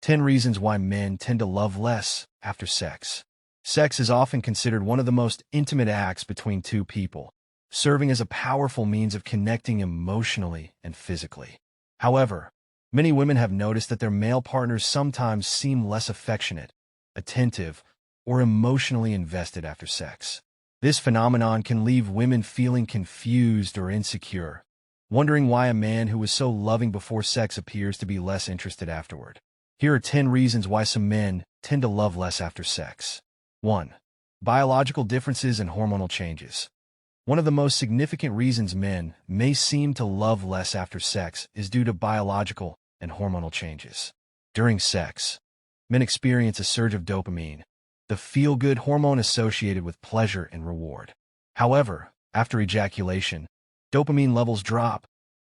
10 reasons why men tend to love less after sex. Sex is often considered one of the most intimate acts between two people, serving as a powerful means of connecting emotionally and physically. However, many women have noticed that their male partners sometimes seem less affectionate, attentive, or emotionally invested after sex. This phenomenon can leave women feeling confused or insecure, wondering why a man who was so loving before sex appears to be less interested afterward. Here are 10 reasons why some men tend to love less after sex. 1. Biological differences and hormonal changes. One of the most significant reasons men may seem to love less after sex is due to biological and hormonal changes. During sex, men experience a surge of dopamine, the feel-good hormone associated with pleasure and reward. However, after ejaculation, dopamine levels drop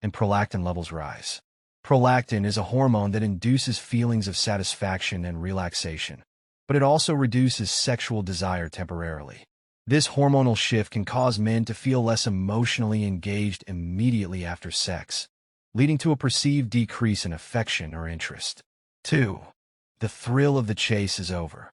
and prolactin levels rise. Prolactin is a hormone that induces feelings of satisfaction and relaxation, but it also reduces sexual desire temporarily. This hormonal shift can cause men to feel less emotionally engaged immediately after sex, leading to a perceived decrease in affection or interest. 2. The thrill of the chase is over.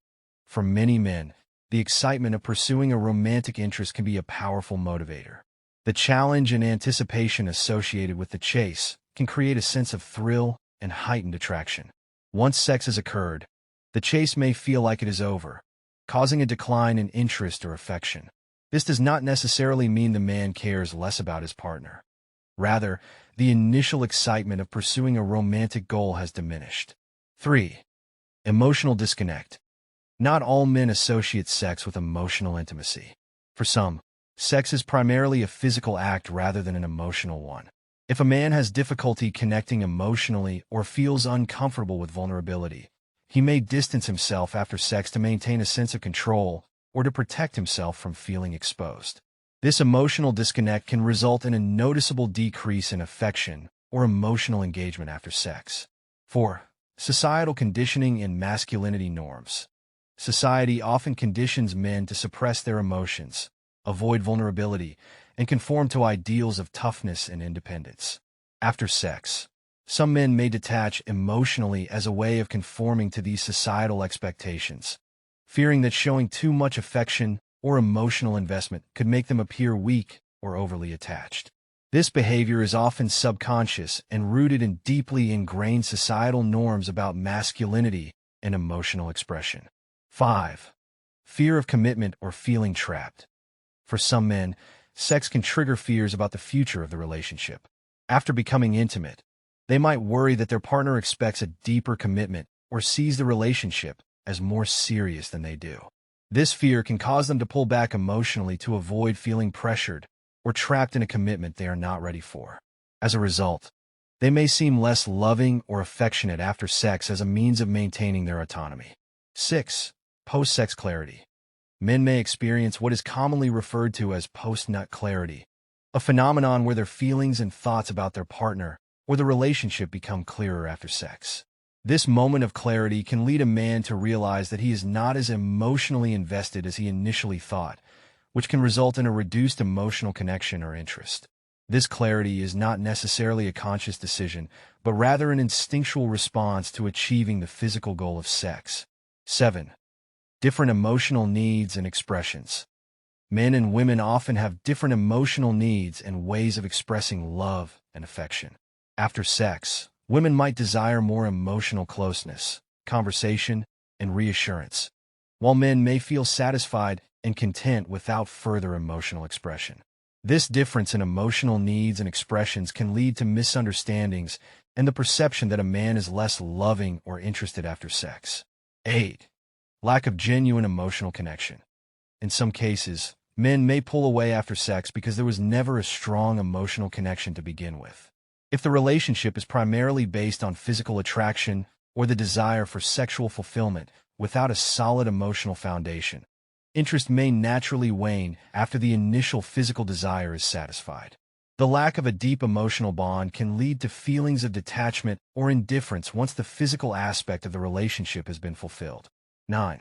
For many men, the excitement of pursuing a romantic interest can be a powerful motivator. The challenge and anticipation associated with the chase can create a sense of thrill and heightened attraction. Once sex has occurred, the chase may feel like it is over, causing a decline in interest or affection. This does not necessarily mean the man cares less about his partner. Rather, the initial excitement of pursuing a romantic goal has diminished. 3. Emotional disconnect. Not all men associate sex with emotional intimacy. For some, sex is primarily a physical act rather than an emotional one. If a man has difficulty connecting emotionally or feels uncomfortable with vulnerability, he may distance himself after sex to maintain a sense of control or to protect himself from feeling exposed. This emotional disconnect can result in a noticeable decrease in affection or emotional engagement after sex. 4. Societal conditioning and masculinity norms. Society often conditions men to suppress their emotions, avoid vulnerability, and conform to ideals of toughness and independence. After sex, some men may detach emotionally as a way of conforming to these societal expectations, fearing that showing too much affection or emotional investment could make them appear weak or overly attached. This behavior is often subconscious and rooted in deeply ingrained societal norms about masculinity and emotional expression. 5. Fear of commitment or feeling trapped. For some men, sex can trigger fears about the future of the relationship. After becoming intimate, they might worry that their partner expects a deeper commitment or sees the relationship as more serious than they do. This fear can cause them to pull back emotionally to avoid feeling pressured or trapped in a commitment they are not ready for. As a result, they may seem less loving or affectionate after sex as a means of maintaining their autonomy. 6. Post-sex clarity. Men may experience what is commonly referred to as post-nut clarity, a phenomenon where their feelings and thoughts about their partner or the relationship become clearer after sex. This moment of clarity can lead a man to realize that he is not as emotionally invested as he initially thought, which can result in a reduced emotional connection or interest. This clarity is not necessarily a conscious decision, but rather an instinctual response to achieving the physical goal of sex. 7. Different emotional needs and expressions. Men and women often have different emotional needs and ways of expressing love and affection. After sex, women might desire more emotional closeness, conversation, and reassurance, while men may feel satisfied and content without further emotional expression. This difference in emotional needs and expressions can lead to misunderstandings and the perception that a man is less loving or interested after sex. 8. Lack of genuine emotional connection. In some cases, men may pull away after sex because there was never a strong emotional connection to begin with. If the relationship is primarily based on physical attraction or the desire for sexual fulfillment without a solid emotional foundation, interest may naturally wane after the initial physical desire is satisfied. The lack of a deep emotional bond can lead to feelings of detachment or indifference once the physical aspect of the relationship has been fulfilled. 9.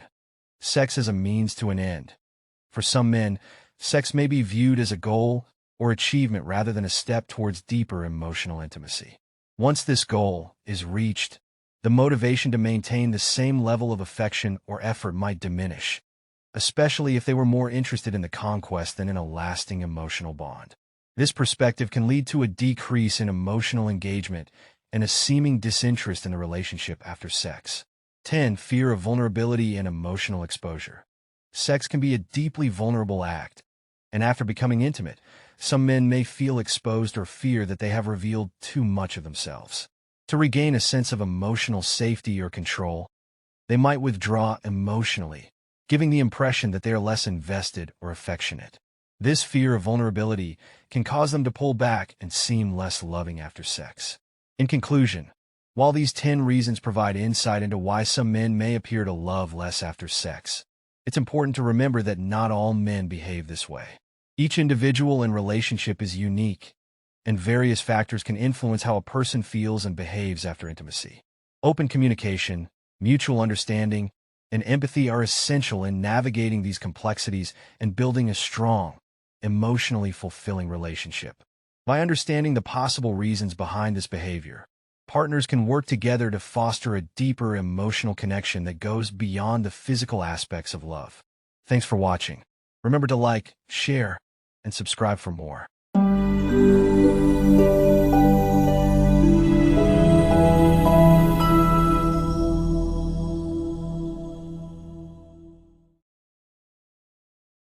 Sex as a means to an end. For some men, sex may be viewed as a goal or achievement rather than a step towards deeper emotional intimacy. Once this goal is reached, the motivation to maintain the same level of affection or effort might diminish, especially if they were more interested in the conquest than in a lasting emotional bond. This perspective can lead to a decrease in emotional engagement and a seeming disinterest in the relationship after sex. 10. Fear of vulnerability and emotional exposure. Sex can be a deeply vulnerable act, and after becoming intimate, some men may feel exposed or fear that they have revealed too much of themselves. To regain a sense of emotional safety or control, they might withdraw emotionally, giving the impression that they are less invested or affectionate. This fear of vulnerability can cause them to pull back and seem less loving after sex. In conclusion, while these 10 reasons provide insight into why some men may appear to love less after sex, it's important to remember that not all men behave this way. Each individual and relationship is unique, and various factors can influence how a person feels and behaves after intimacy. Open communication, mutual understanding, and empathy are essential in navigating these complexities and building a strong, emotionally fulfilling relationship. By understanding the possible reasons behind this behavior, partners can work together to foster a deeper emotional connection that goes beyond the physical aspects of love. Thanks for watching. Remember to like, share, and subscribe for more.